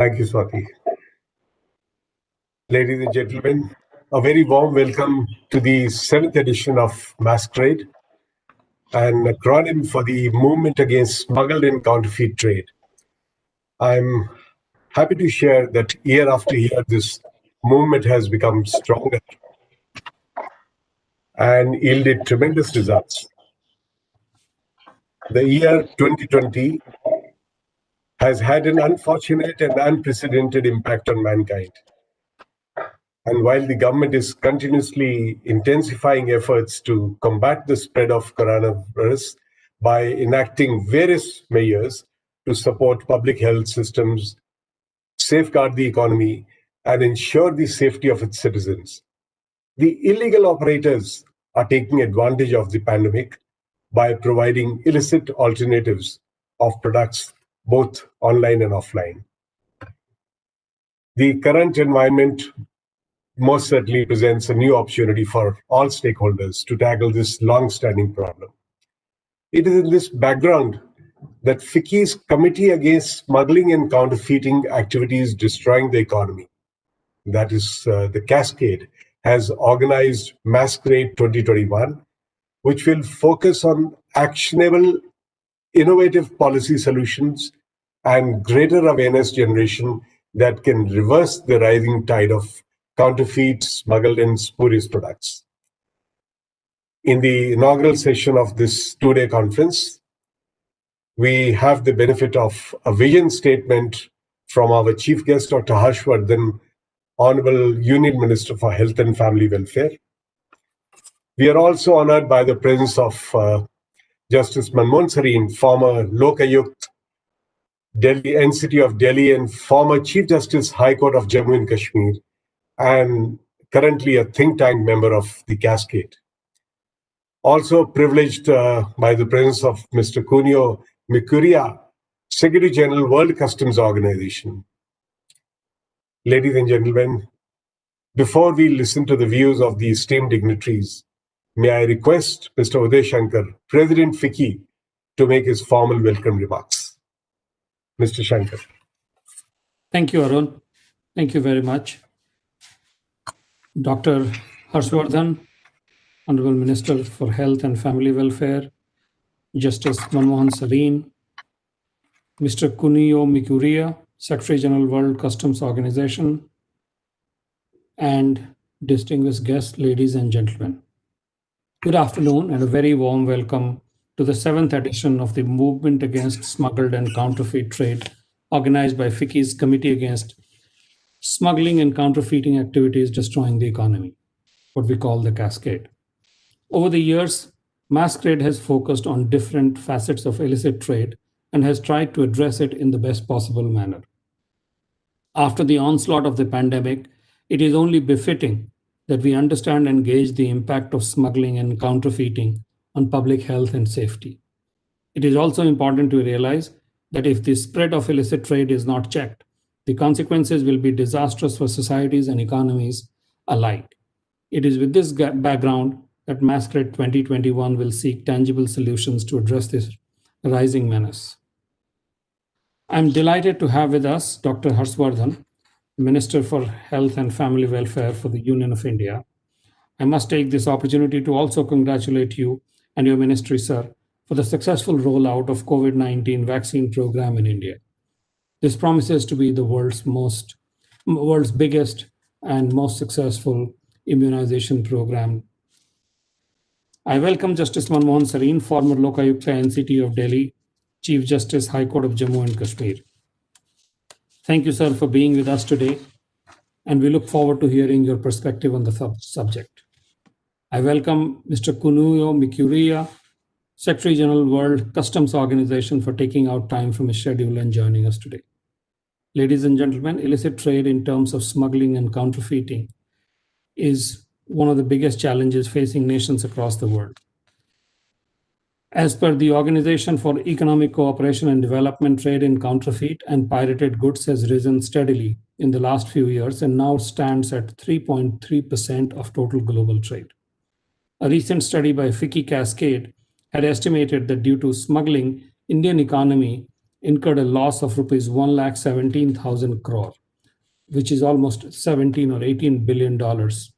Thank you, Swati. Ladies and gentlemen, a very warm welcome to the 7th edition of Mascrade, an acronym for the Movement Against Smuggled and Counterfeit Trade. I'm happy to share that year after year, this movement has become stronger and yielded tremendous results. The year 2020 has had an unfortunate and unprecedented impact on mankind. And while the government is continuously intensifying efforts to combat the spread of coronavirus by enacting various measures to support public health systems, safeguard the economy, and ensure the safety of its citizens, the illegal operators are taking advantage of the pandemic by providing illicit alternatives of products both online and offline. The current environment most certainly presents a new opportunity for all stakeholders to tackle this long-standing problem. It is in this background that FICCI's Committee Against Smuggling and Counterfeiting Activities Destroying the Economy, that is the Cascade, has organized Mascrade 2021, which will focus on actionable, innovative policy solutions and greater awareness generation that can reverse the rising tide of counterfeit, smuggled, and spurious products. In the inaugural session of this two-day conference, we have the benefit of a vision statement from our chief guest, Dr. Harshvardhan, Honorable Union Minister for Health and Family Welfare. We are also honored by the presence of Justice Manmohan Sareen, former Lokayukt, Delhi NCT of Delhi, and former Chief Justice High Court of Jammu and Kashmir, and currently a think tank member of the Cascade. Also privileged by the presence of Mr. Kunio Mikuria, Secretary General, World Customs Organization. Ladies and gentlemen, before we listen to the views of the esteemed dignitaries, may I request Mr. Uday Shankar, President FICCI, to make his formal welcome remarks. Mr. Shankar. Thank you, Arun. Thank you very much. Dr. Harshvardhan, Honorable Minister for Health and Family Welfare, Justice Manmohan Sareen, Mr. Kunio Mikuria, Secretary General, World Customs Organization, and distinguished guests, ladies and gentlemen. Good afternoon and a very warm welcome to the 7th edition of the Movement Against Smuggled and Counterfeit Trade, organized by FICCI's Committee Against Smuggling and Counterfeiting Activities Destroying the Economy, what we call the Cascade. Over the years, Mascrade has focused on different facets of illicit trade and has tried to address it in the best possible manner. After the onslaught of the pandemic, it is only befitting that we understand and gauge the impact of smuggling and counterfeiting on public health and safety. It is also important to realize that if the spread of illicit trade is not checked, the consequences will be disastrous for societies and economies alike. It is with this background that Mascrade 2021 will seek tangible solutions to address this rising menace. I'm delighted to have with us Dr. Harshvardhan, Minister for Health and Family Welfare for the Union of India. I must take this opportunity to also congratulate you and your ministry, sir, for the successful rollout of COVID-19 vaccine program in India. This promises to be the world's biggest and most successful immunization program. I welcome Justice Manmohan Sareen, former Lokayukta NCT of Delhi, Chief Justice High Court of Jammu and Kashmir. Thank you, sir, for being with us today, and we look forward to hearing your perspective on the subject. I welcome Mr. Kunio Mikuria, Secretary General, World Customs Organization, for taking out time from his schedule and joining us today. Ladies and gentlemen, illicit trade in terms of smuggling and counterfeiting is one of the biggest challenges facing nations across the world. As per the Organization for Economic Cooperation and Development, trade in counterfeit and pirated goods has risen steadily in the last few years and now stands at 3.3% of total global trade. A recent study by FICCI Cascade had estimated that due to smuggling, Indian economy incurred a loss of rupees 1,17,000 crore, which is almost 17 or 18 billion dollars,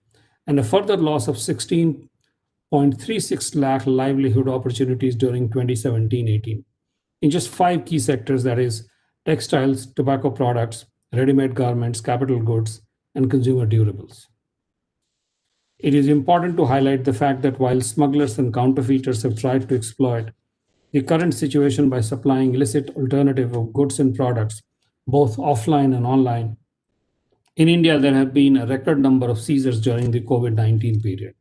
and a further loss of 16.36 lakh livelihood opportunities during 2017-18 in just five key sectors, that is textiles, tobacco products, ready-made garments, capital goods, and consumer durables. It is important to highlight the fact that while smugglers and counterfeiters have tried to exploit the current situation by supplying illicit alternative of goods and products, both offline and online, in India there have been a record number of seizures during the COVID-19 period.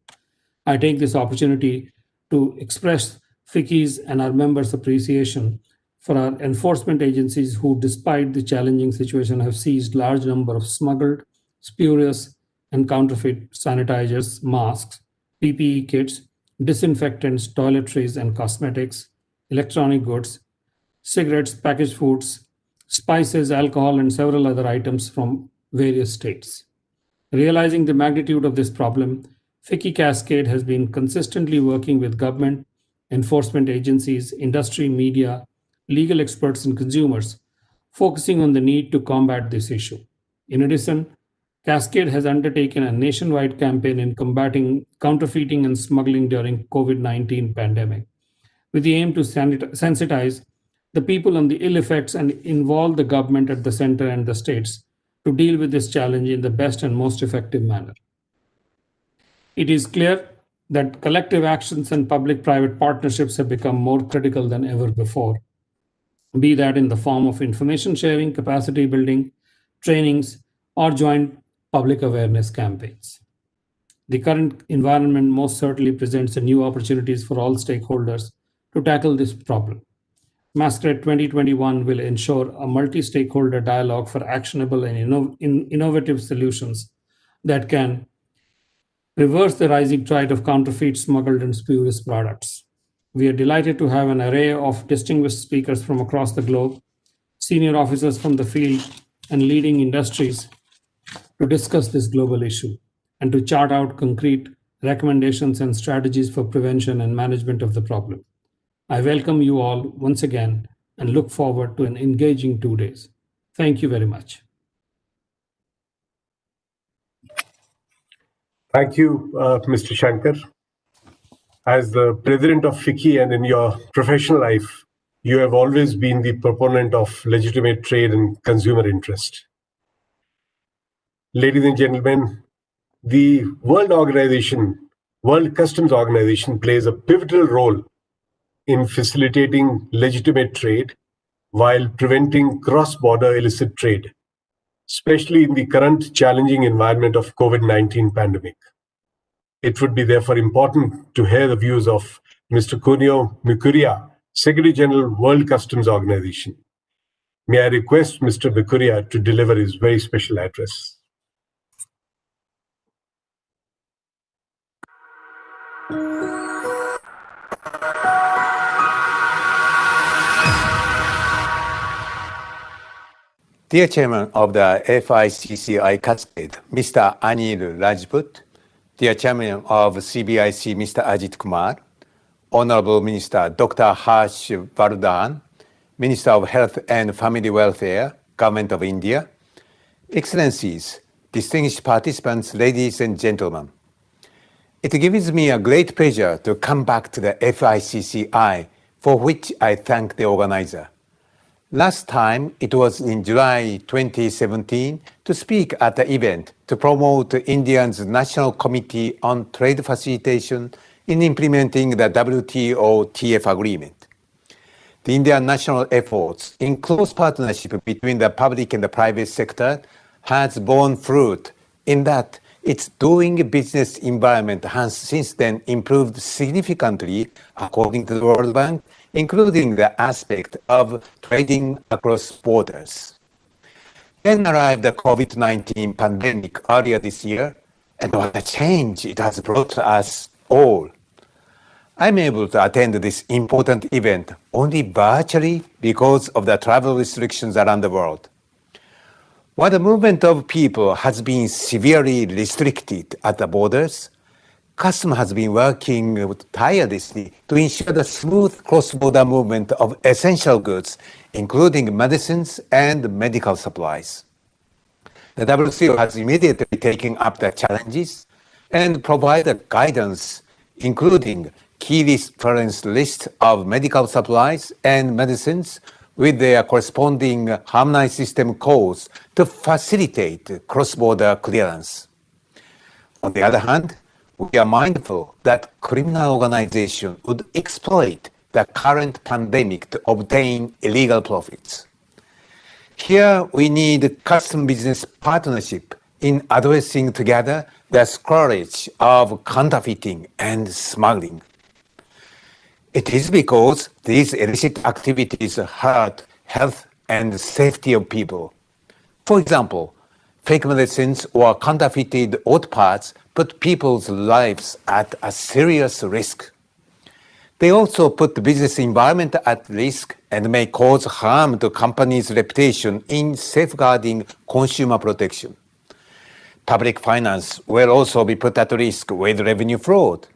I take this opportunity to express FICCI's and our members' appreciation for our enforcement agencies who, despite the challenging situation, have seized large number of smuggled, spurious, and counterfeit sanitizers, masks, PPE kits, disinfectants, toiletries and cosmetics, electronic goods, cigarettes, packaged foods, spices, alcohol, and several other items from various states. Realizing the magnitude of this problem, FICCI Cascade has been consistently working with government, enforcement agencies, industry, media, legal experts, and consumers, focusing on the need to combat this issue. In addition, Cascade has undertaken a nationwide campaign in combating counterfeiting and smuggling during COVID-19 pandemic, with the aim to sensitize the people on the ill effects and involve the government at the center and the states to deal with this challenge in the best and most effective manner. It is clear that collective actions and public-private partnerships have become more critical than ever before, be that in the form of information sharing, capacity building, trainings, or joint public awareness campaigns. The current environment most certainly presents new opportunities for all stakeholders to tackle this problem. Mascrade 2021 will ensure a multi-stakeholder dialogue for actionable and innovative solutions that can reverse the rising tide of counterfeit, smuggled, and spurious products. We are delighted to have an array of distinguished speakers from across the globe, senior officers from the field, and leading industries to discuss this global issue and to chart out concrete recommendations and strategies for prevention and management of the problem. I welcome you all once again and look forward to an engaging 2 days. Thank you very much. Thank you, Mr. Shankar. As the president of FICCI and in your professional life, you have always been the proponent of legitimate trade and consumer interest. Ladies and gentlemen, the World Customs Organization plays a pivotal role in facilitating legitimate trade while preventing cross-border illicit trade, especially in the current challenging environment of COVID-19 pandemic. It would be therefore important to hear the views of Mr. Kunio Mikuria, Secretary General, World Customs Organization. May I request Mr. Mikuria to deliver his very special address. Dear Chairman of the FICCI Cascade, Mr. Anil Rajput, dear Chairman of CBIC, Mr. Ajit Kumar, Honorable Minister Dr. Harsh Vardhan, Minister of Health and Family Welfare, Government of India, Excellencies, distinguished participants, ladies and gentlemen. It gives me a great pleasure to come back to the FICCI, for which I thank the organizer. Last time, it was in July 2017 to speak at the event to promote India's National Committee on Trade Facilitation in implementing the WTO-TF agreement. The Indian national efforts in close partnership between the public and the private sector has borne fruit in that its doing business environment has since then improved significantly according to the World Bank, including the aspect of trading across borders. Then arrived the COVID-19 pandemic earlier this year, and what a change it has brought to us all. I'm able to attend this important event only virtually because of the travel restrictions around the world. While the movement of people has been severely restricted at the borders, customer has been working tirelessly to ensure the smooth cross-border movement of essential goods, including medicines and medical supplies. The WCO has immediately taken up the challenges and provided guidance, including key reference list of medical supplies and medicines with their corresponding harmonized system codes to facilitate cross-border clearance. On the other hand, we are mindful that criminal organizations would exploit the current pandemic to obtain illegal profits. Here, we need custom business partnership in addressing together the scourge of counterfeiting and smuggling. It is because these illicit activities hurt health and safety of people. For example, fake medicines or counterfeited auto parts put people's lives at a serious risk. They also put the business environment at risk and may cause harm to companies' reputation in safeguarding consumer protection. Public finance will also be put at risk with revenue fraud.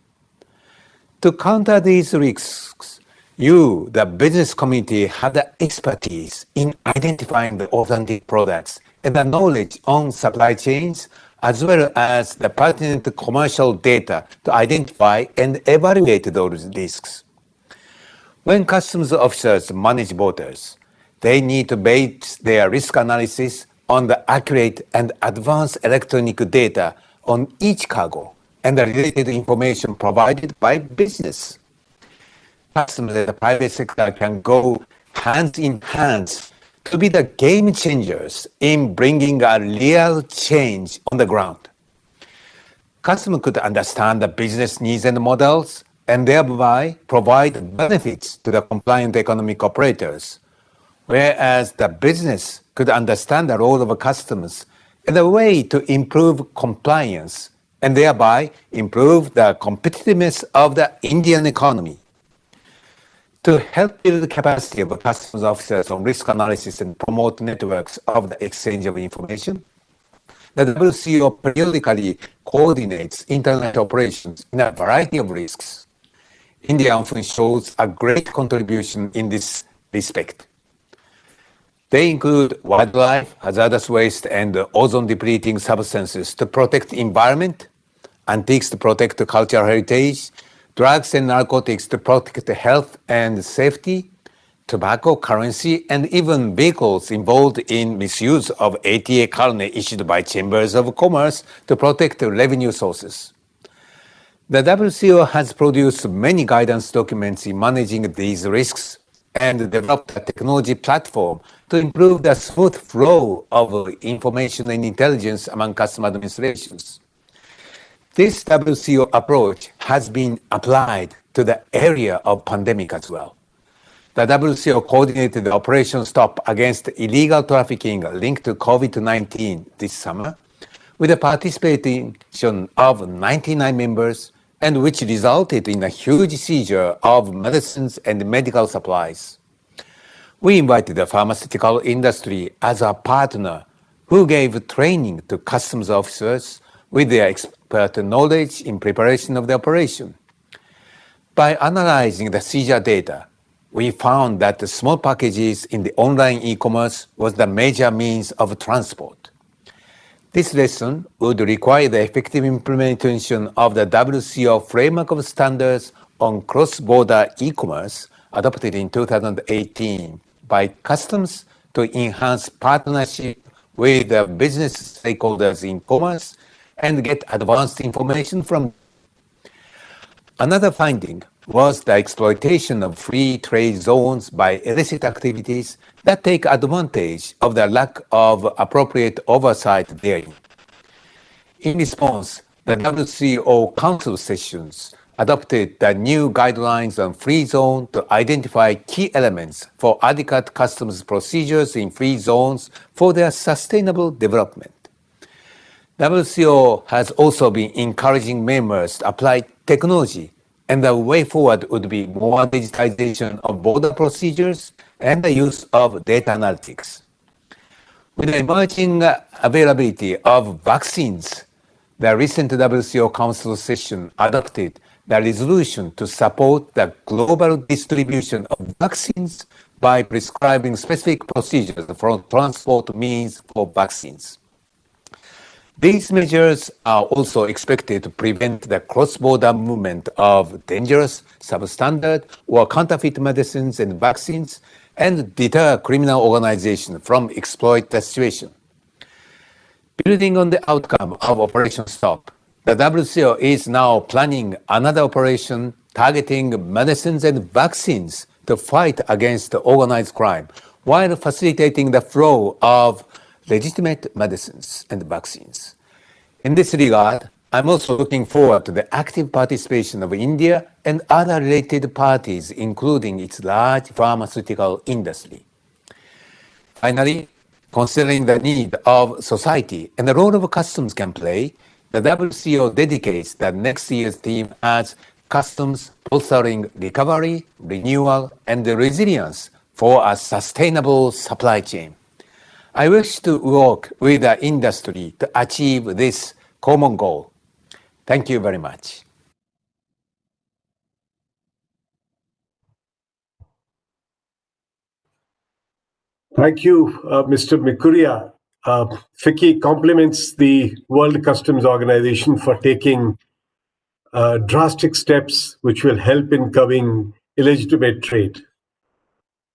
To counter these risks, you, the business community, have the expertise in identifying the authentic products and the knowledge on supply chains, as well as the pertinent commercial data to identify and evaluate those risks. When customs officers manage borders, they need to base their risk analysis on the accurate and advanced electronic data on each cargo and the related information provided by business. Customs and the private sector can go hand in hand to be the game changers in bringing a real change on the ground. Customers could understand the business needs and models and thereby provide benefits to the compliant economic operators, whereas the business could understand the role of customers and the way to improve compliance and thereby improve the competitiveness of the Indian economy. To help build the capacity of customs officers on risk analysis and promote networks of the exchange of information, the WCO periodically coordinates internet operations in a variety of risks. India often shows a great contribution in this respect. They include wildlife, hazardous waste, and ozone-depleting substances to protect the environment, antiques to protect the cultural heritage, drugs and narcotics to protect health and safety, tobacco, currency, and even vehicles involved in misuse of ATA card issued by chambers of commerce to protect revenue sources. The WCO has produced many guidance documents in managing these risks and developed a technology platform to improve the smooth flow of information and intelligence among custom administrations. This WCO approach has been applied to the area of pandemic as well. The WCO coordinated the Operation Stop against illegal trafficking linked to COVID-19 this summer, with the participation of 99 members, and which resulted in a huge seizure of medicines and medical supplies. We invited the pharmaceutical industry as a partner who gave training to customs officers with their expert knowledge in preparation of the operation. By analyzing the seizure data, we found that the small packages in the online e-commerce was the major means of transport. This lesson would require the effective implementation of the WCO framework of standards on cross-border e-commerce adopted in 2018 by customs to enhance partnership with the business stakeholders in commerce and get advanced information from. Another finding was the exploitation of free trade zones by illicit activities that take advantage of the lack of appropriate oversight therein. In response, the WCO Council sessions adopted the new guidelines on free zone to identify key elements for adequate customs procedures in free zones for their sustainable development. WCO has also been encouraging members to apply technology, and the way forward would be more digitization of border procedures and the use of data analytics. With the emerging availability of vaccines, the recent WCO Council session adopted the resolution to support the global distribution of vaccines by prescribing specific procedures for transport means for vaccines. These measures are also expected to prevent the cross-border movement of dangerous, substandard, or counterfeit medicines and vaccines and deter criminal organizations from exploit the situation. Building on the outcome of Operation Stop, the WCO is now planning another operation targeting medicines and vaccines to fight against organized crime while facilitating the flow of legitimate medicines and vaccines. In this regard, I'm also looking forward to the active participation of India and other related parties, including its large pharmaceutical industry. Finally, considering the need of society and the role of customs can play, the WCO dedicates the next year's theme as Customs Fostering Recovery, Renewal, and Resilience for a Sustainable Supply Chain. I wish to work with the industry to achieve this common goal. Thank you very much. Thank you, Mr. Mikuria. FICCI compliments the World Customs Organization for taking drastic steps which will help in curbing illegitimate trade.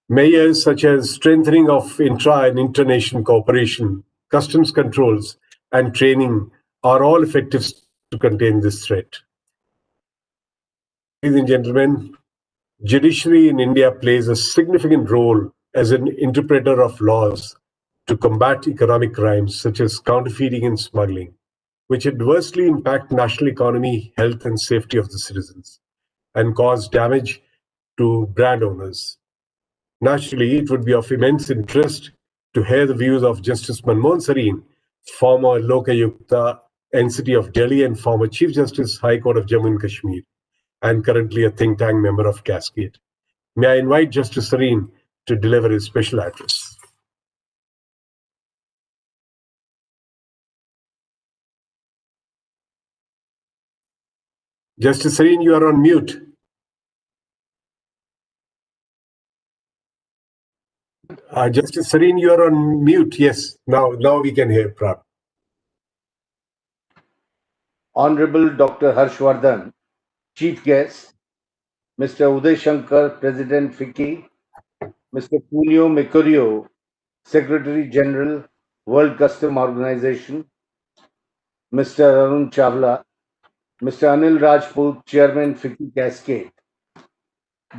Measures such as strengthening of intra and international cooperation, customs controls, and training are all effective to contain this threat. Ladies and gentlemen, judiciary in India plays a significant role as an interpreter of laws to combat economic crimes such as counterfeiting and smuggling, which adversely impact national economy, health, and safety of the citizens and cause damage to brand owners. Naturally, it would be of immense interest to hear the views of Justice Manmohan Sareen, former Lokayukta NCT of Delhi and former Chief Justice, High Court of Jammu and Kashmir, and currently a think tank member of Cascade. May I invite Justice Sareen to deliver his special address. Justice Sareen, you are on mute. Justice Sareen, you are on mute. Yes, now we can hear properly. Honorable Dr. Harshvardhan, Chief Guest, Mr. Uday Shankar, President FICCI, Mr. Kunio Mikurio, Secretary General, World Customs Organization, Mr. Arun Chawla, Mr. Anil Rajput, Chairman FICCI Cascade,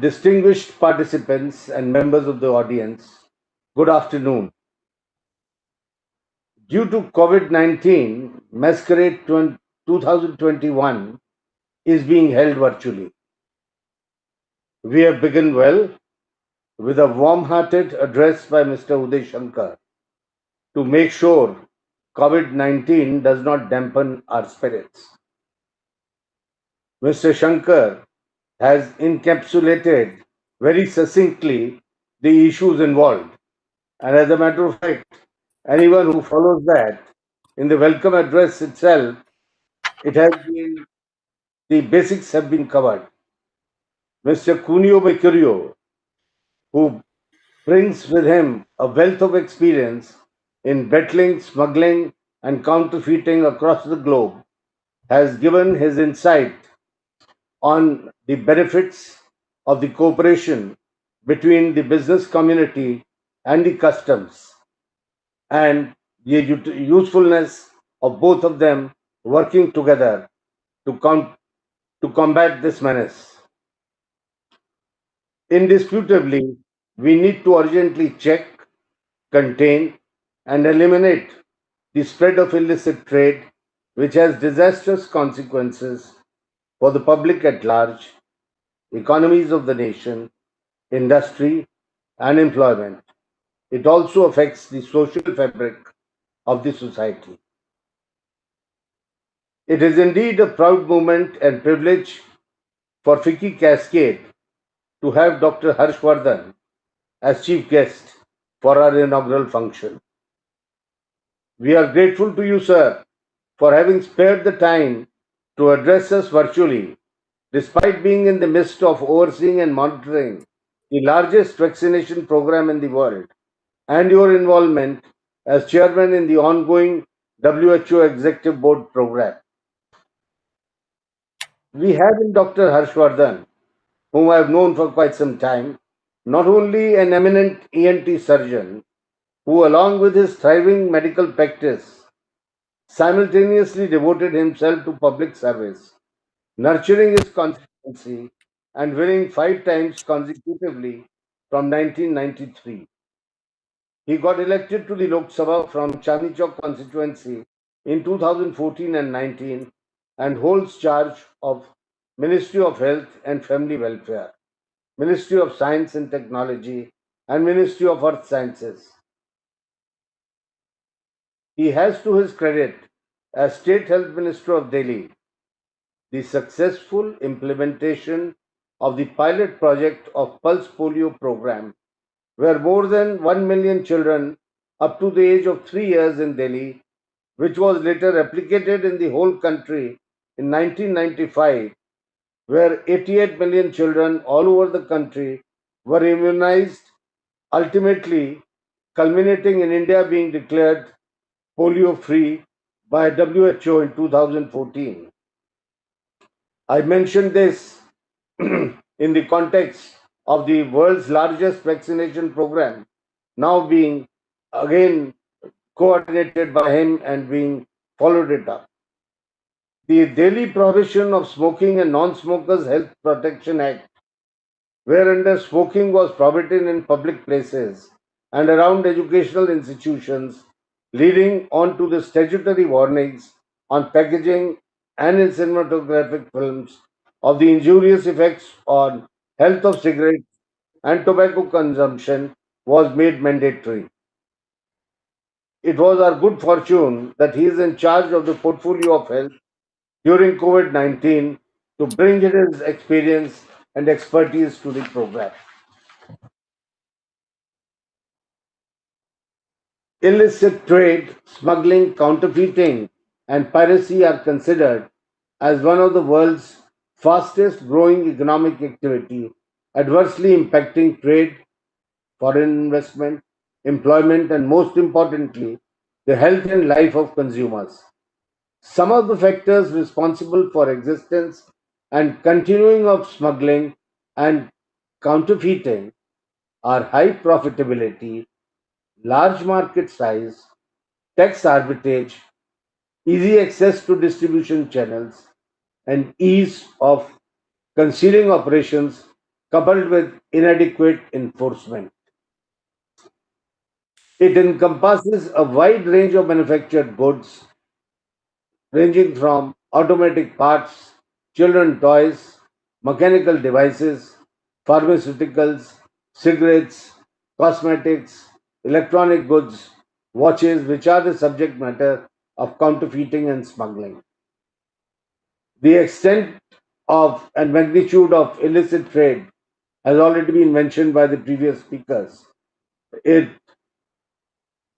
distinguished participants and members of the audience, good afternoon. Due to COVID-19, Mascrade 2021 is being held virtually. We have begun well with a warm-hearted address by Mr. Uday Shankar to make sure COVID-19 does not dampen our spirits. Mr. Shankar has encapsulated very succinctly the issues involved, and as a matter of fact, anyone who follows that in the welcome address itself, the basics have been covered. Mr. Kunio Mikurio, who brings with him a wealth of experience in battling, smuggling, and counterfeiting across the globe, has given his insight on the benefits of the cooperation between the business community and the customs and the usefulness of both of them working together to combat this menace. Indisputably, we need to urgently check, contain, and eliminate the spread of illicit trade, which has disastrous consequences for the public at large, economies of the nation, industry, and employment. It also affects the social fabric of the society. It is indeed a proud moment and privilege for FICCI Cascade to have Dr. Harshvardhan as chief guest for our inaugural function. We are grateful to you, sir, for having spared the time to address us virtually, despite being in the midst of overseeing and monitoring the largest vaccination program in the world, and your involvement as chairman in the ongoing WHO Executive Board program. We have in Dr. Harshvardhan, whom I have known for quite some time, not only an eminent ENT surgeon, who along with his thriving medical practice simultaneously devoted himself to public service, nurturing his constituency and winning 5 times consecutively from 1993. He got elected to the Lok Sabha from Chandni Chowk constituency in 2014 and 19 and holds charge of Ministry of Health and Family Welfare, Ministry of Science and Technology, and Ministry of Earth Sciences. He has to his credit as State Health Minister of Delhi the successful implementation of the pilot project of Pulse Polio program, where more than 1 million children up to the age of 3 years in Delhi, which was later replicated in the whole country in 1995, where 88 million children all over the country were immunized, ultimately culminating in India being declared polio free by WHO in 2014. I mentioned this in the context of the world's largest vaccination program now being again coordinated by him and being followed it up. The Delhi Prohibition of Smoking and Non-Smokers Health Protection Act, whereunder smoking was prohibited in public places and around educational institutions, leading on to the statutory warnings on packaging and in cinematographic films of the injurious effects on health of cigarettes and tobacco consumption, was made mandatory. It was our good fortune that he is in charge of the portfolio of health during COVID 19 to bring his experience and expertise to the program. Illicit trade, smuggling, counterfeiting, and piracy are considered as one of the world's fastest growing economic activity, adversely impacting trade, foreign investment, employment, and most importantly, the health and life of consumers. Some of the factors responsible for existence and continuing of smuggling and counterfeiting are high profitability, large market size, tax arbitrage, easy access to distribution channels, and ease of concealing operations coupled with inadequate enforcement. It encompasses a wide range of manufactured goods ranging from automatic parts, children toys, mechanical devices, pharmaceuticals, cigarettes, cosmetics, electronic goods, watches, which are the subject matter of counterfeiting and smuggling. The extent of and magnitude of illicit trade has already been mentioned by the previous speakers. It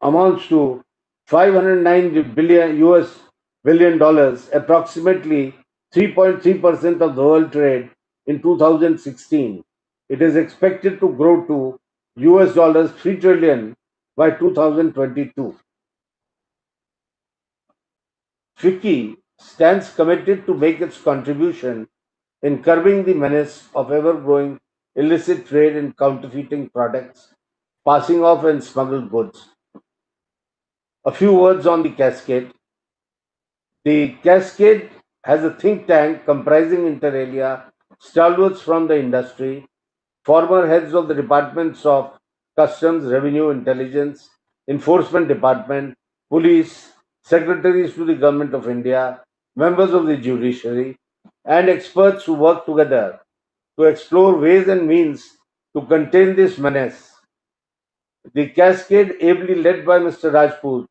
amounts to 509 billion US dollars, approximately 3.3% of the world trade in 2016. It is expected to grow to US dollars 3 trillion by 2022. FICCI stands committed to make its contribution in curbing the menace of ever-growing illicit trade in counterfeiting products, passing off and smuggled goods. A few words on the Cascade. The Cascade has a think tank comprising inter alia stalwarts from the industry, former heads of the departments of Customs, Revenue, Intelligence, Enforcement Department, Police, secretaries to the Government of India, members of the judiciary, and experts who work together to explore ways and means to contain this menace. The Cascade, ably led by Mr. Rajput,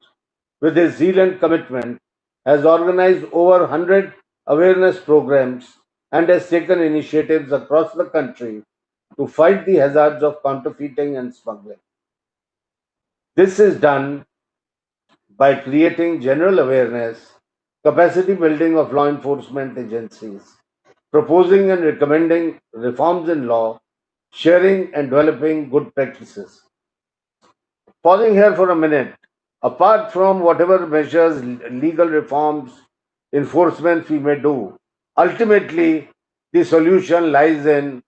with his zeal and commitment, has organized over 100 awareness programs and has taken initiatives across the country to fight the hazards of counterfeiting and smuggling. This is done by creating general awareness capacity building of law enforcement agencies, proposing and recommending reforms in law, sharing and developing good practices. Pausing here for a minute, apart from whatever measures, legal reforms, enforcements we may do, ultimately the solution lies in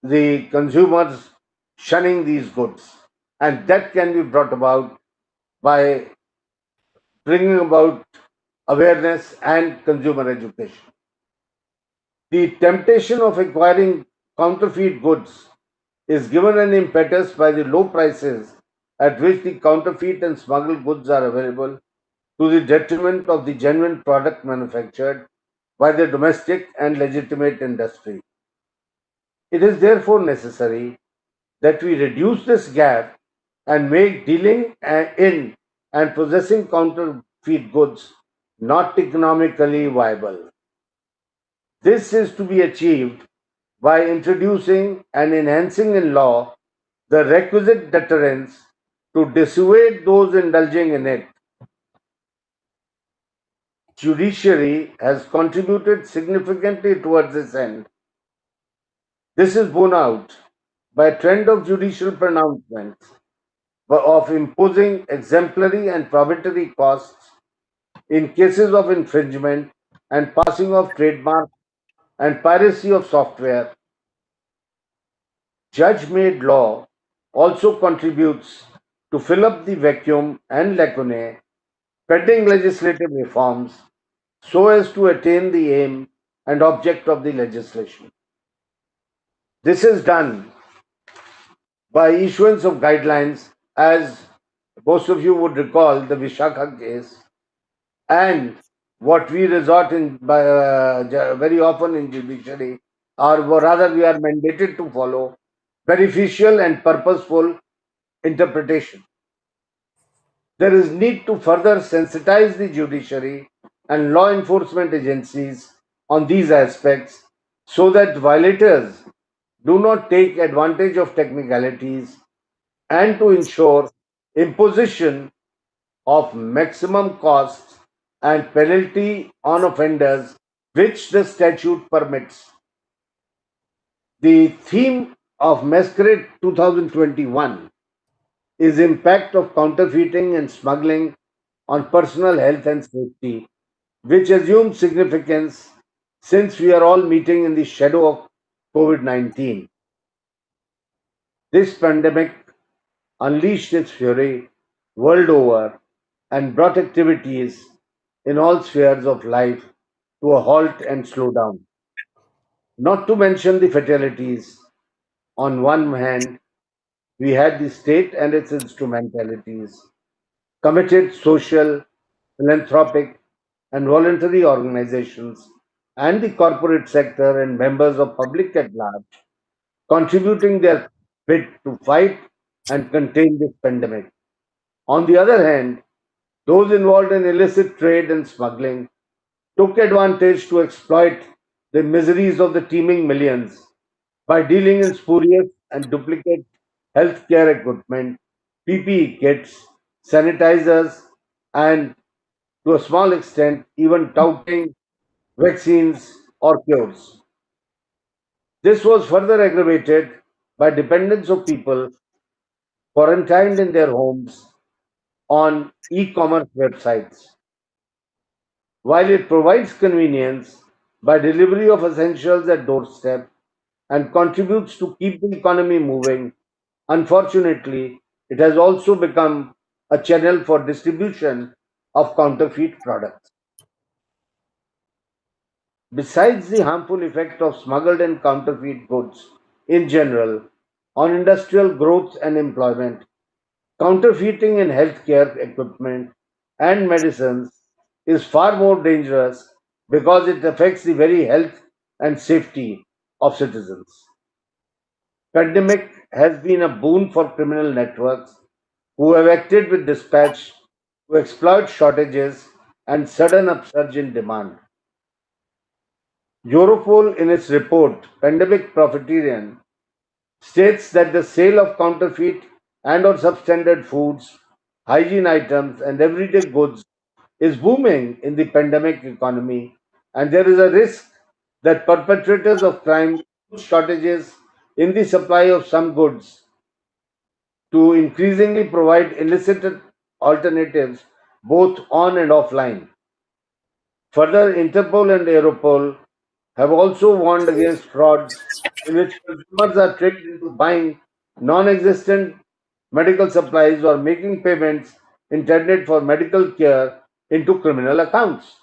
the consumers shunning these goods. And that can be brought about by bringing about awareness and consumer education. The temptation of acquiring counterfeit goods is given an impetus by the low prices at which the counterfeit and smuggled goods are available, to the detriment of the genuine product manufactured by the domestic and legitimate industry. It is therefore necessary that we reduce this gap and make dealing in and possessing counterfeit goods not economically viable. This is to be achieved by introducing and enhancing in law the requisite deterrence to dissuade those indulging in it. Judiciary has contributed significantly towards this end. This is borne out by a trend of judicial pronouncements of imposing exemplary and probatory costs in cases of infringement and passing of trademark and piracy of software. Judge-made law also contributes to fill up the vacuum and lacunae pending legislative reforms so as to attain the aim and object of the legislation. This is done by issuance of guidelines, as most of you would recall the Vishakha case, and what we resort in very often in judiciary, or rather we are mandated to follow beneficial and purposeful interpretation. There is need to further sensitize the judiciary and law enforcement agencies on these aspects so that violators do not take advantage of technicalities, and to ensure imposition of maximum costs and penalty on offenders which the statute permits. The theme of Mascrade 2021 is impact of counterfeiting and smuggling on personal health and safety, which assumes significance since we are all meeting in the shadow of COVID-19. This pandemic unleashed its fury world over and brought activities in all spheres of life to a halt and slow down. Not to mention the fatalities. On one hand, we had the state and its instrumentalities, committed social, philanthropic, and voluntary organizations, and the corporate sector and members of public at large, contributing their bit to fight and contain this pandemic. On the other hand, those involved in illicit trade and smuggling took advantage to exploit the miseries of the teeming millions by dealing in spurious and duplicate healthcare equipment, PPE kits, sanitizers, and to a small extent, even touting vaccines or cures. This was further aggravated by dependence of people quarantined in their homes on e-commerce websites. While it provides convenience by delivery of essentials at doorstep and contributes to keep the economy moving, unfortunately, it has also become a channel for distribution of counterfeit products. Besides the harmful effect of smuggled and counterfeit goods in general on industrial growth and employment, counterfeiting in healthcare equipment and medicines is far more dangerous because it affects the very health and safety of citizens. Pandemic has been a boon for criminal networks who have acted with dispatch to exploit shortages and sudden upsurge in demand. Europol, in its report Pandemic Profiteering, states that the sale of counterfeit and or substandard foods, hygiene items, and everyday goods is booming in the pandemic economy, and there is a risk that perpetrators of crime use shortages in the supply of some goods to increasingly provide illicit alternatives both on and offline. Further, Interpol and Europol have also warned against frauds in which consumers are tricked into buying non existent medical supplies or making payments intended for medical care into criminal accounts.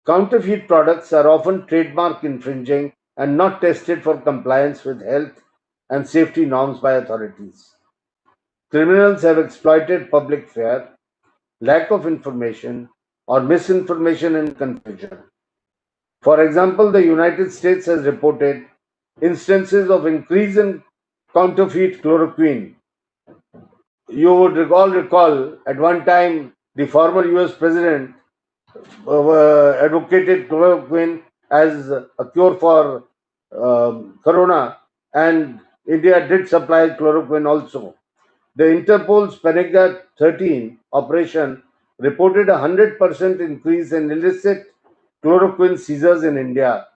Counterfeit products are often trademark infringing and not tested for compliance with health and safety norms by authorities. Criminals have exploited public fear, lack of information, or misinformation and confusion. For example, the United States has reported instances of increase in counterfeit chloroquine. You would all recall at one time the former US president advocated chloroquine as a cure for corona, and India did supply chloroquine also. The Interpol's Panega 13 operation reported a 100% increase in illicit chloroquine seizures in India.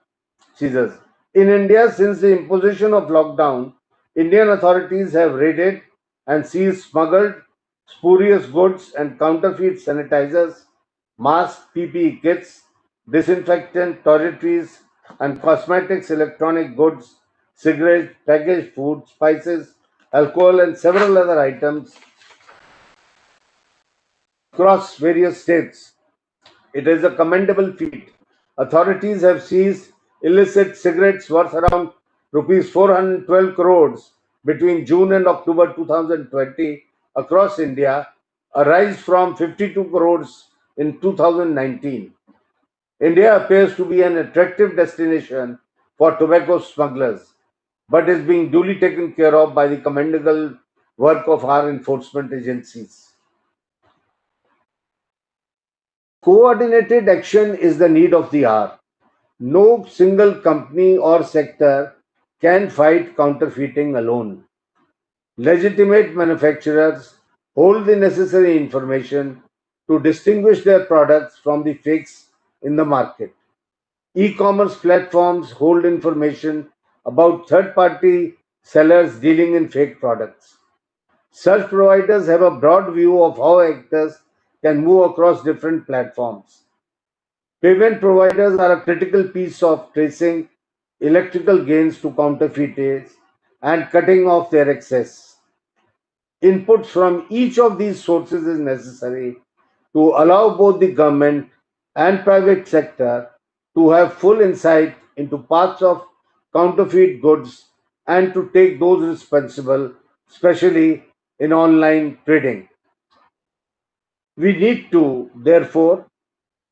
In India, since the imposition of lockdown, Indian authorities have raided and seized smuggled, spurious goods and counterfeit sanitizers, masks, PPE kits, disinfectant, toiletries, and cosmetics, electronic goods, cigarettes, packaged food, spices, alcohol, and several other items across various states. It is a commendable feat. Authorities have seized illicit cigarettes worth around rupees 412 crores between June and October 2020 across India, a rise from 52 crores in 2019. India appears to be an attractive destination for tobacco smugglers, but is being duly taken care of by the commendable work of our enforcement agencies. Coordinated action is the need of the hour. No single company or sector can fight counterfeiting alone. Legitimate manufacturers hold the necessary information to distinguish their products from the fakes in the market. E-commerce platforms hold information about third-party sellers dealing in fake products. Such providers have a broad view of how actors can move across different platforms. Payment providers are a critical piece of tracing electrical gains to counterfeiters and cutting off their access. Inputs from each of these sources is necessary to allow both the government and private sector to have full insight into paths of counterfeit goods and to take those responsible, especially in online trading. We need to, therefore,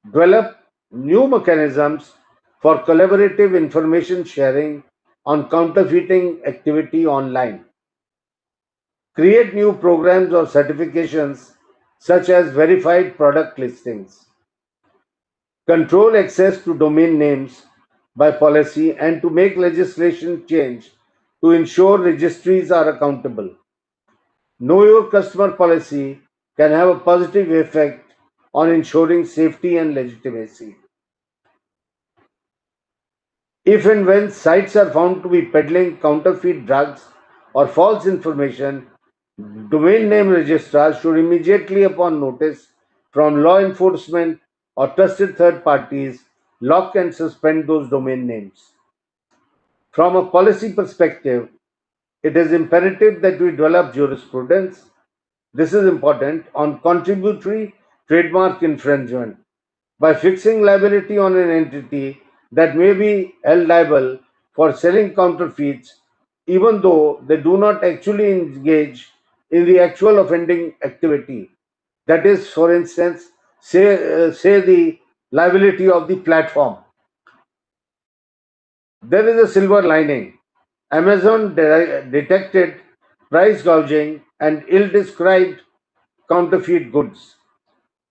develop new mechanisms for collaborative information sharing on counterfeiting activity online. Create new programs or certifications such as verified product listings. Control access to domain names by policy and to make legislation change to ensure registries are accountable. Know your customer policy can have a positive effect on ensuring safety and legitimacy. If and when sites are found to be peddling counterfeit drugs or false information, domain name registrars should immediately, upon notice from law enforcement or trusted third parties, lock and suspend those domain names. From a policy perspective, it is imperative that we develop jurisprudence. This is important on contributory trademark infringement by fixing liability on an entity that may be held liable for selling counterfeits even though they do not actually engage in the actual offending activity. That is, for instance, say the liability of the platform. There is a silver lining. Amazon detected price gouging and ill-described counterfeit goods.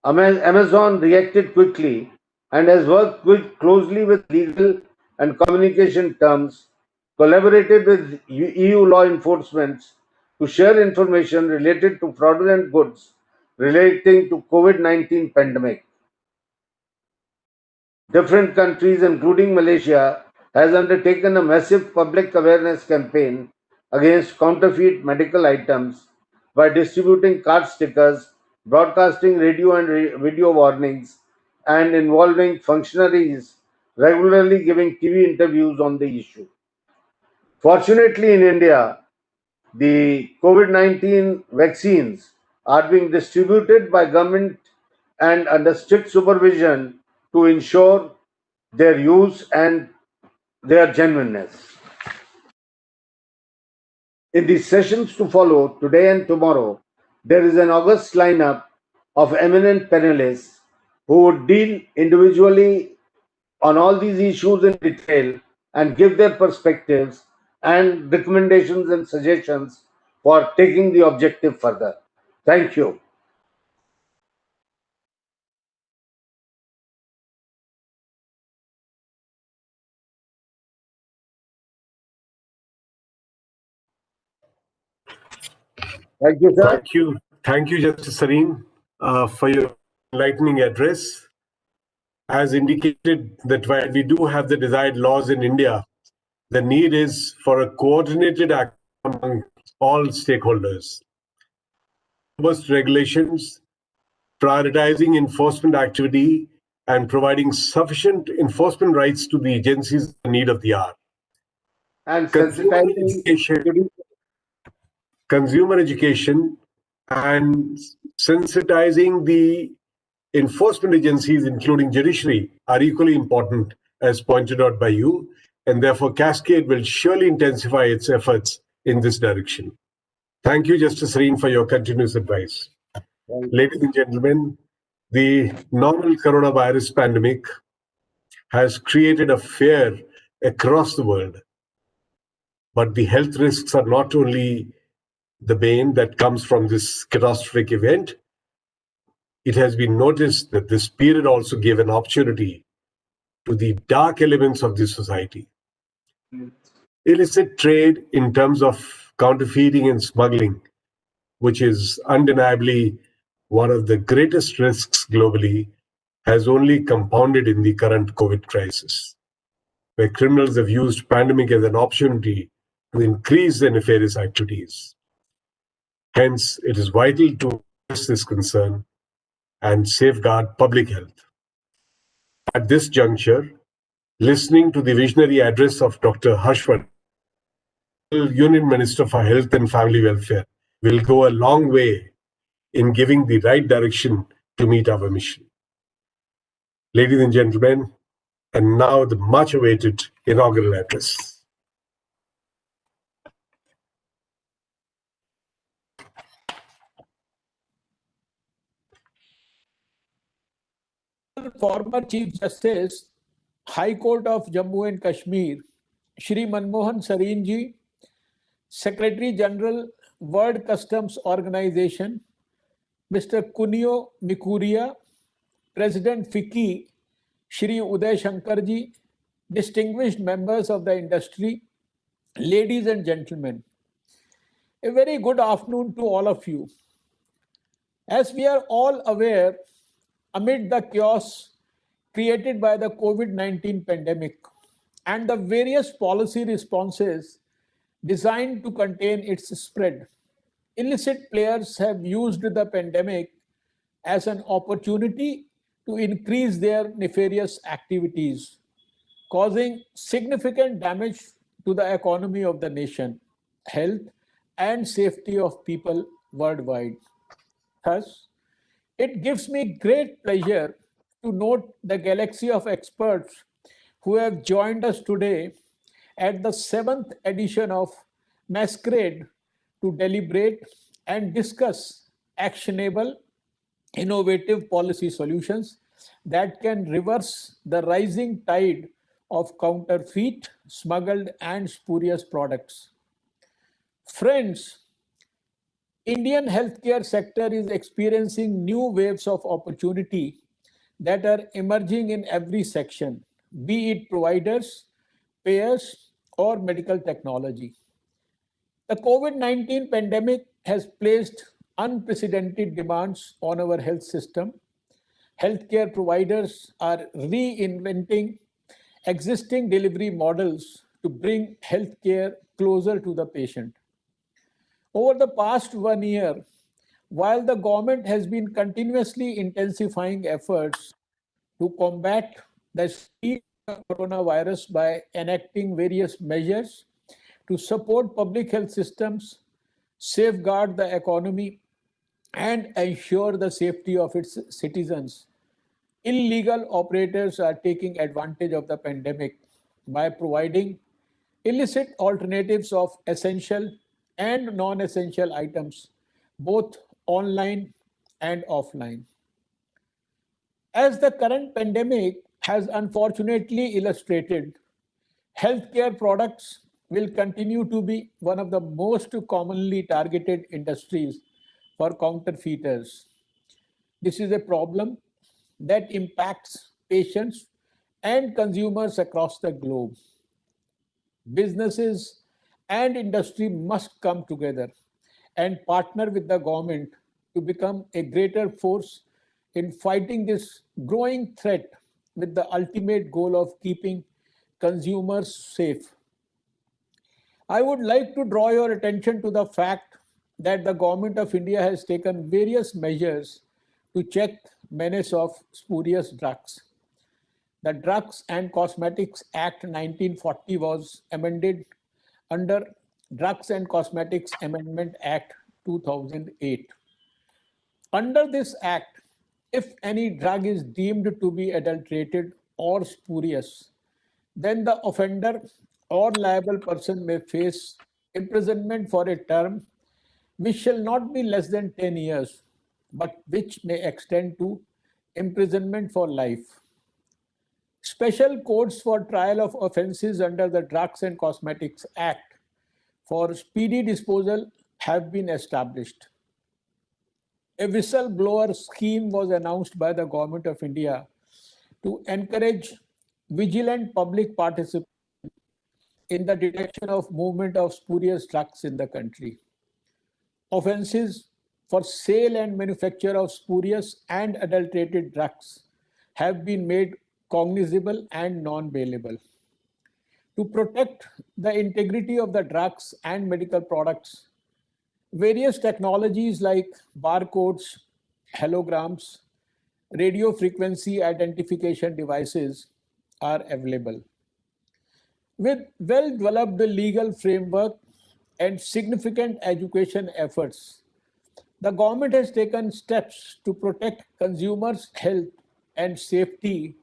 Amazon reacted quickly and has worked closely with legal and communication terms, collaborated with EU law enforcement to share information related to fraudulent goods relating to COVID-19 pandemic. Different countries, including Malaysia, has undertaken a massive public awareness campaign against counterfeit medical items by distributing card stickers, broadcasting radio and video warnings, and involving functionaries regularly giving TV interviews on the issue. Fortunately, in India, the COVID-19 vaccines are being distributed by government and under strict supervision to ensure their use and their genuineness. In the sessions to follow today and tomorrow, there is an august lineup of eminent panelists who would deal individually on all these issues in detail and give their perspectives and recommendations and suggestions for taking the objective further. Thank you. Thank you, sir. Thank you. Thank you, Justice Sareen, for your enlightening address. As indicated, that while we do have the desired laws in India, the need is for a coordinated action among all stakeholders. Robust regulations, prioritizing enforcement activity, and providing sufficient enforcement rights to the agencies in need of the hour. And Consumer sensitizing education, consumer education and sensitizing the enforcement agencies, including judiciary, are equally important, as pointed out by you, and therefore Cascade will surely intensify its efforts in this direction. Thank you, Justice Reen, for your continuous advice. Ladies and gentlemen, the novel coronavirus pandemic has created a fear across the world. But the health risks are not only the bane that comes from this catastrophic event. It has been noticed that this period also gave an opportunity to the dark elements of the society. Illicit trade in terms of counterfeiting and smuggling, which is undeniably one of the greatest risks globally, has only compounded in the current COVID crisis, where criminals have used pandemic as an opportunity to increase their nefarious activities. Hence, it is vital to address this concern and safeguard public health. At this juncture, listening to the visionary address of Dr. Harshvardhan, Union Minister for Health and Family Welfare, will go a long way in giving the right direction to meet our mission. Ladies and gentlemen, and now the much awaited inaugural address. Former Chief Justice, High Court of Jammu and Kashmir, Shri Manmohan Sareen ji, Secretary General, World Customs Organization, Mr. Kunio Mikuria, President FICCI, Shri Uday Shankar ji, distinguished members of the industry, ladies and gentlemen, a very good afternoon to all of you. As we are all aware, amid the chaos created by the COVID-19 pandemic and the various policy responses designed to contain its spread, illicit players have used the pandemic as an opportunity to increase their nefarious activities, causing significant damage to the economy of the nation, health, and safety of people worldwide. Thus, it gives me great pleasure to note the galaxy of experts who have joined us today at the 7th edition of Mascrade to deliberate and discuss actionable, innovative policy solutions that can reverse the rising tide of counterfeit, smuggled, and spurious products. Friends, Indian healthcare sector is experiencing new waves of opportunity that are emerging in every section, be it providers, payers, or medical technology. The COVID-19 pandemic has placed unprecedented demands on our health system. Healthcare providers are reinventing existing delivery models to bring healthcare closer to the patient. Over the past 1 year, while the government has been continuously intensifying efforts to combat the spread of coronavirus by enacting various measures to support public health systems, safeguard the economy, and ensure the safety of its citizens, illegal operators are taking advantage of the pandemic by providing illicit alternatives of essential and non essential items, both online and offline. As the current pandemic has unfortunately illustrated, healthcare products will continue to be one of the most commonly targeted industries for counterfeiters. This is a problem that impacts patients and consumers across the globe. Businesses and industry must come together and partner with the government to become a greater force in fighting this growing threat with the ultimate goal of keeping consumers safe. I would like to draw your attention to the fact that the Government of India has taken various measures to check menace of spurious drugs. The Drugs and Cosmetics Act 1940 was amended under Drugs and Cosmetics Amendment Act 2008. Under this act, if any drug is deemed to be adulterated or spurious, then the offender or liable person may face imprisonment for a term which shall not be less than 10 years, but which may extend to imprisonment for life. Special courts for trial of offences under the Drugs and Cosmetics Act for speedy disposal have been established. A whistleblower scheme was announced by the Government of India to encourage vigilant public participation in the detection of movement of spurious drugs in the country. Offences for sale and manufacture of spurious and adulterated drugs have been made cognizable and non-bailable. To protect the integrity of the drugs and medical products, various technologies like barcodes, holograms, radio frequency identification devices are available. With well-developed legal framework and significant education efforts, the government has taken steps to protect consumers' health and safety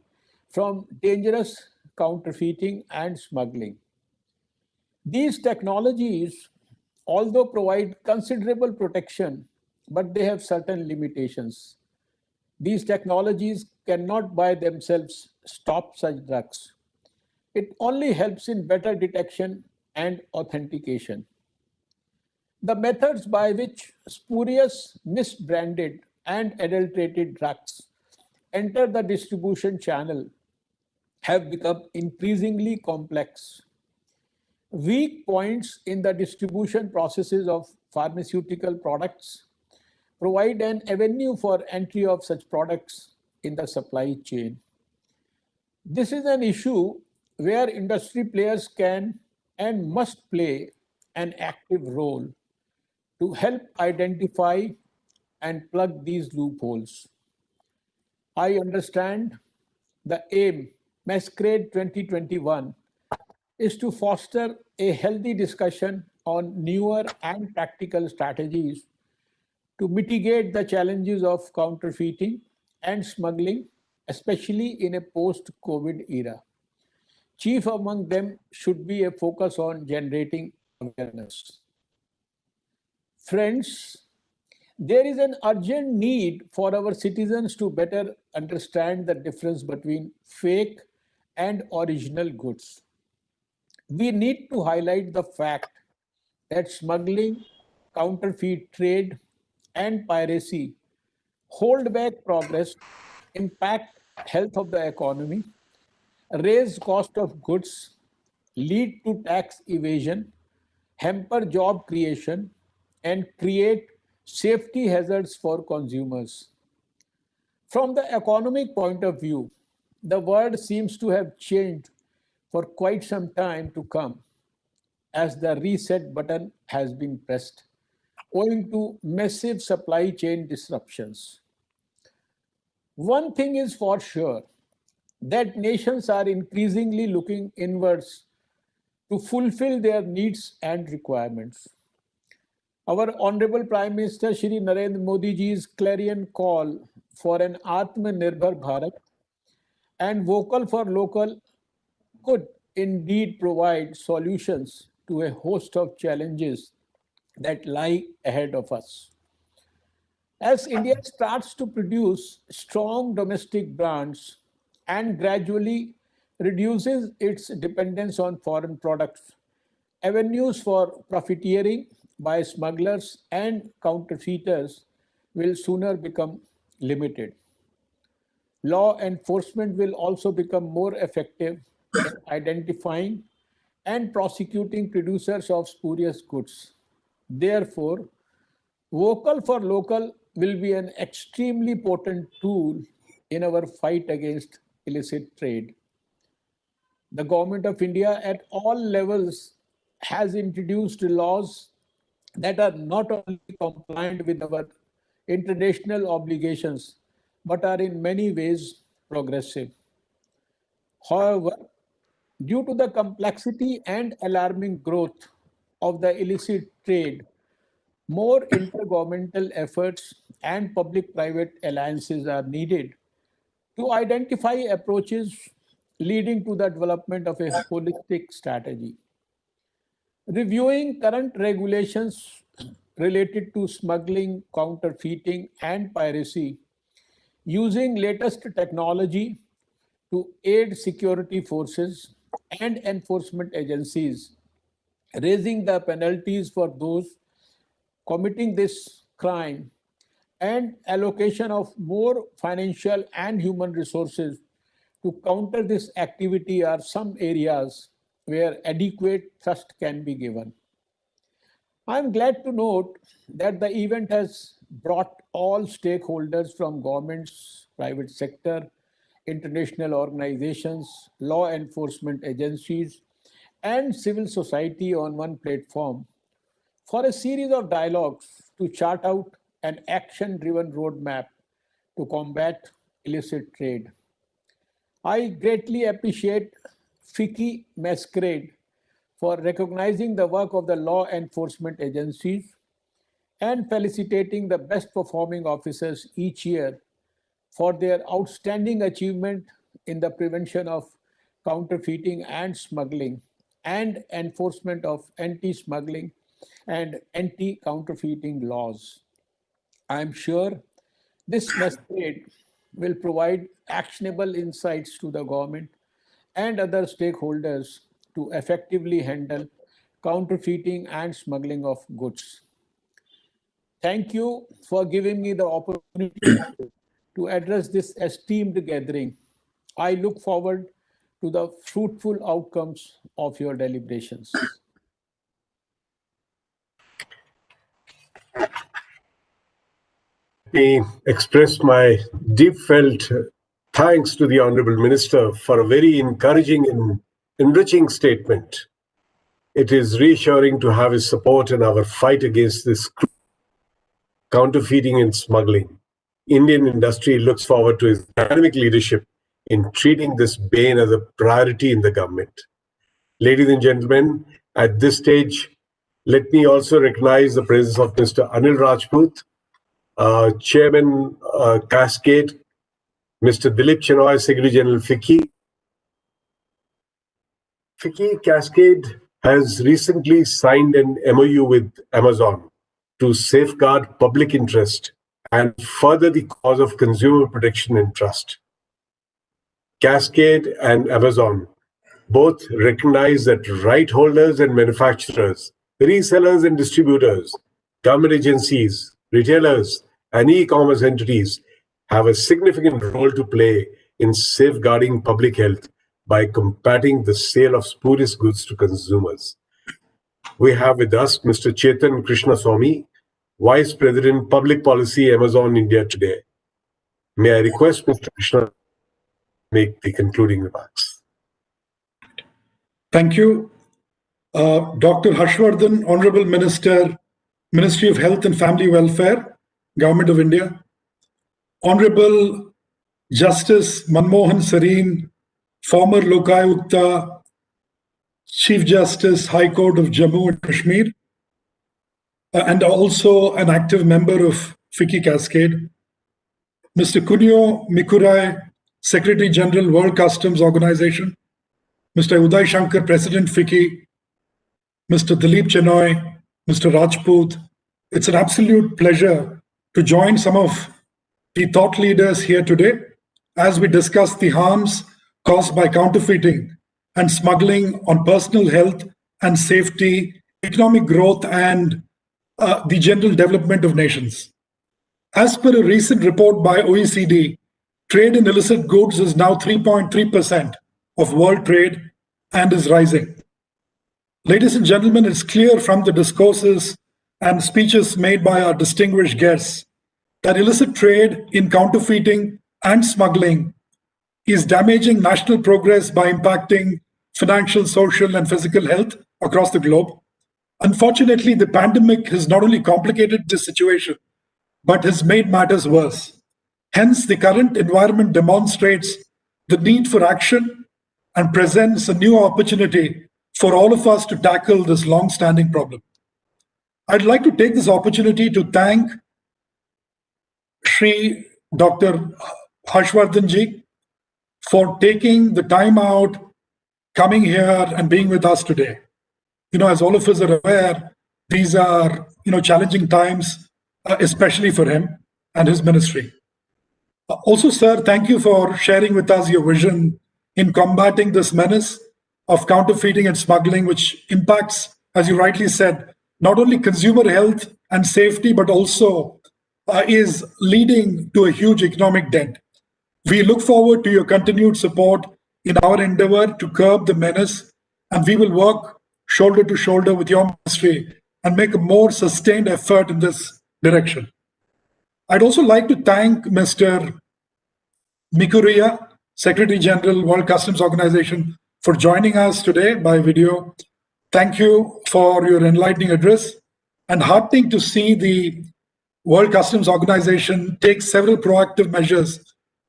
from dangerous counterfeiting and smuggling. These technologies, although provide considerable protection, but they have certain limitations. These technologies cannot by themselves stop such drugs. It only helps in better detection and authentication. The methods by which spurious, misbranded, and adulterated drugs enter the distribution channel have become increasingly complex. Weak points in the distribution processes of pharmaceutical products provide an avenue for entry of such products in the supply chain. This is an issue where industry players can and must play an active role to help identify and plug these loopholes. I understand the aim, Mascrade 2021, is to foster a healthy discussion on newer and practical strategies to mitigate the challenges of counterfeiting and smuggling, especially in a post-COVID era. Chief among them should be a focus on generating awareness. Friends, there is an urgent need for our citizens to better understand the difference between fake and original goods. We need to highlight the fact that smuggling, counterfeit trade, and piracy hold back progress, impact health of the economy, raise cost of goods, lead to tax evasion, hamper job creation, and create safety hazards for consumers. From the economic point of view, the world seems to have changed for quite some time to come as the reset button has been pressed, owing to massive supply chain disruptions. One thing is for sure that nations are increasingly looking inwards to fulfill their needs and requirements. Our Honorable Prime Minister Shri Narendra Modi ji's clarion call for an Atmanirbhar Bharat and vocal for local could indeed provide solutions to a host of challenges that lie ahead of us. As India starts to produce strong domestic brands and gradually reduces its dependence on foreign products, avenues for profiteering by smugglers and counterfeiters will sooner become limited. Law enforcement will also become more effective in identifying and prosecuting producers of spurious goods. Therefore, vocal for local will be an extremely potent tool in our fight against illicit trade. The Government of India at all levels has introduced laws that are not only compliant with our international obligations, but are in many ways progressive. However, due to the complexity and alarming growth of the illicit trade, more intergovernmental efforts and public private alliances are needed to identify approaches leading to the development of a holistic strategy. Reviewing current regulations related to smuggling, counterfeiting, and piracy, using latest technology to aid security forces and enforcement agencies, raising the penalties for those committing this crime, and allocation of more financial and human resources to counter this activity are some areas where adequate thrust can be given. I'm glad to note that the event has brought all stakeholders from governments, private sector, international organizations, law enforcement agencies, and civil society on one platform for a series of dialogues to chart out an action-driven roadmap to combat illicit trade. I greatly appreciate FICCI Mascrade for recognizing the work of the law enforcement agencies and felicitating the best performing officers each year for their outstanding achievement in the prevention of counterfeiting and smuggling and enforcement of anti-smuggling and anti-counterfeiting laws. I am sure this masquerade will provide actionable insights to the government and other stakeholders to effectively handle counterfeiting and smuggling of goods. Thank you for giving me the opportunity to address this esteemed gathering. I look forward to the fruitful outcomes of your deliberations. Me express my deep felt thanks to the Honorable Minister for a very encouraging and enriching statement. It is reassuring to have his support in our fight against this counterfeiting and smuggling. Indian industry looks forward to his dynamic leadership in treating this bane as a priority in the government. Ladies and gentlemen, at this stage, let me also recognize the presence of Mr. Anil Rajput, Chairman Cascade, Mr. Dilip Chenoy, Secretary General FICCI. FICCI Cascade has recently signed an MOU with Amazon to safeguard public interest and further the cause of consumer protection and trust. Cascade and Amazon both recognize that right holders and manufacturers, resellers and distributors, government agencies, retailers, and e-commerce entities have a significant role to play in safeguarding public health by combating the sale of spurious goods to consumers. We have with us Mr. Chetan Krishnaswamy, Vice President, Public Policy, Amazon India today. May I request Mr. Krishna to make the concluding remarks? Thank you. Dr. Harshvardhan, Honorable Minister, Ministry of Health and Family Welfare, Government of India. Honorable Justice Manmohan Sareen, former Lokayukta, Chief Justice, High Court of Jammu and Kashmir, and also an active member of FICCI Cascade. Mr. Kunio Mikurai, Secretary General, World Customs Organization. Mr. Uday Shankar, President FICCI. Mr. Dilip Chenoy, Mr. Rajput. It's an absolute pleasure to join some of the thought leaders here today as we discuss the harms caused by counterfeiting and smuggling on personal health and safety, economic growth, and the general development of nations. As per a recent report by OECD, trade in illicit goods is now 3.3% of world trade and is rising. Ladies and gentlemen, it's clear from the discourses and speeches made by our distinguished guests that illicit trade in counterfeiting and smuggling is damaging national progress by impacting financial, social, and physical health across the globe. Unfortunately, the pandemic has not only complicated this situation, but has made matters worse. Hence, the current environment demonstrates the need for action and presents a new opportunity for all of us to tackle this long-standing problem. I'd like to take this opportunity to thank Shri Dr. Harshvardhan ji for taking the time out, coming here and being with us today. As all of us are aware, these are challenging times, especially for him and his ministry. Also, sir, thank you for sharing with us your vision in combating this menace of counterfeiting and smuggling, which impacts, as you rightly said, not only consumer health and safety, but also is leading to a huge economic dent. We look forward to your continued support in our endeavor to curb the menace, and we will work shoulder to shoulder with your ministry and make a more sustained effort in this direction. I'd also like to thank Mr. Mikuria, Secretary General, World Customs Organization, for joining us today by video. Thank you for your enlightening address, and heartening to see the World Customs Organization take several proactive measures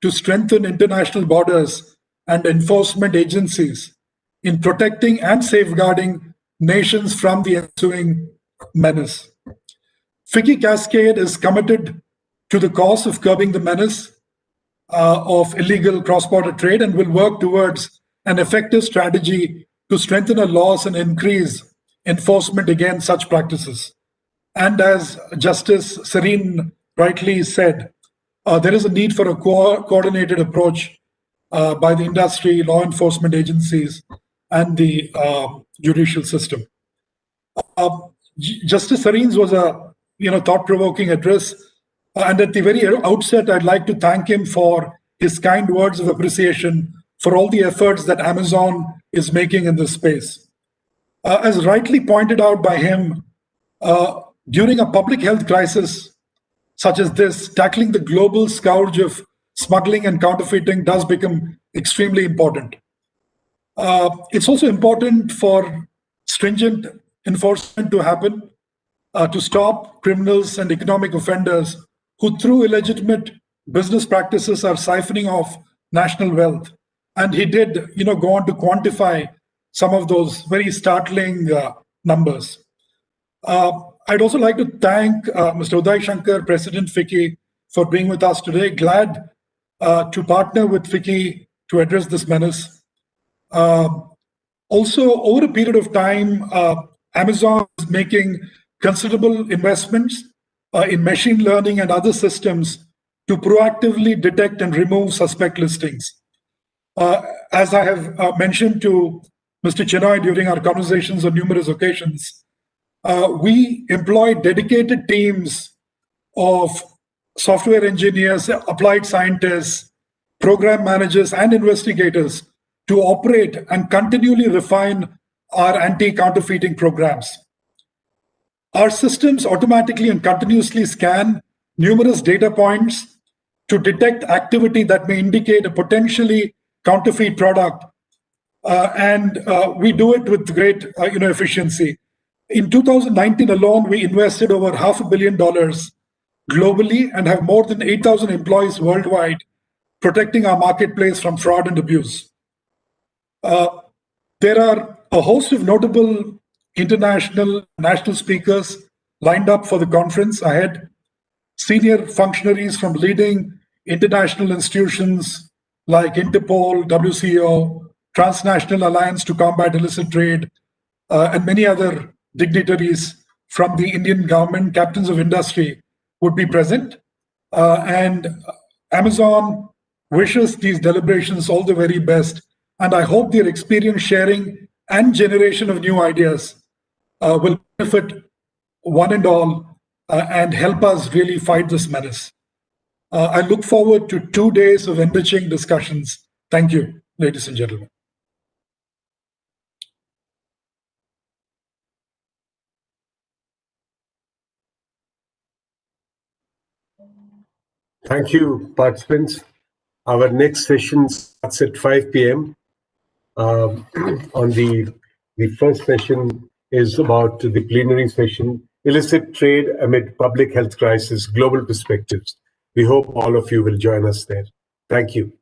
to strengthen international borders and enforcement agencies in protecting and safeguarding nations from the ensuing menace. FICCI Cascade is committed to the cause of curbing the menace of illegal cross-border trade and will work towards an effective strategy to strengthen our laws and increase enforcement against such practices. And as Justice Sareen rightly said, there is a need for a coordinated approach by the industry, law enforcement agencies, and the judicial system. Justice Sareen's was a thought-provoking address, and at the very outset, I'd like to thank him for his kind words of appreciation for all the efforts that Amazon is making in this space. As rightly pointed out by him, during a public health crisis such as this, tackling the global scourge of smuggling and counterfeiting does become extremely important. It's also important for stringent enforcement to happen to stop criminals and economic offenders who, through illegitimate business practices, are siphoning off national wealth. And he did, go on to quantify some of those very startling numbers. I'd also like to thank Mr. Uday Shankar, President FICCI, for being with us today. Glad to partner with FICCI to address this menace. Also, over a period of time, Amazon is making considerable investments in machine learning and other systems to proactively detect and remove suspect listings. As I have mentioned to Mr. Chenoy during our conversations on numerous occasions, we employ dedicated teams of software engineers, applied scientists, program managers, and investigators to operate and continually refine our anti-counterfeiting programs. Our systems automatically and continuously scan numerous data points to detect activity that may indicate a potentially counterfeit product. And we do it with great efficiency. In 2019 alone, we invested over $500 million globally and have more than 8,000 employees worldwide protecting our marketplace from fraud and abuse. There are a host of notable international, national speakers lined up for the conference ahead. Senior functionaries from leading international institutions like Interpol, WCO, Transnational Alliance to Combat Illicit Trade, and many other dignitaries from the Indian government, captains of industry, would be present. And Amazon wishes these deliberations all the very best. And I hope their experience sharing and generation of new ideas will benefit one and all and help us really fight this menace. I look forward to 2 days of enriching discussions. Thank you, ladies and gentlemen. Thank you, participants. Our next session starts at 5 p.m. On the first session is about the plenary session, Illicit Trade Amid Public Health Crisis, Global Perspectives. We hope all of you will join us there. Thank you.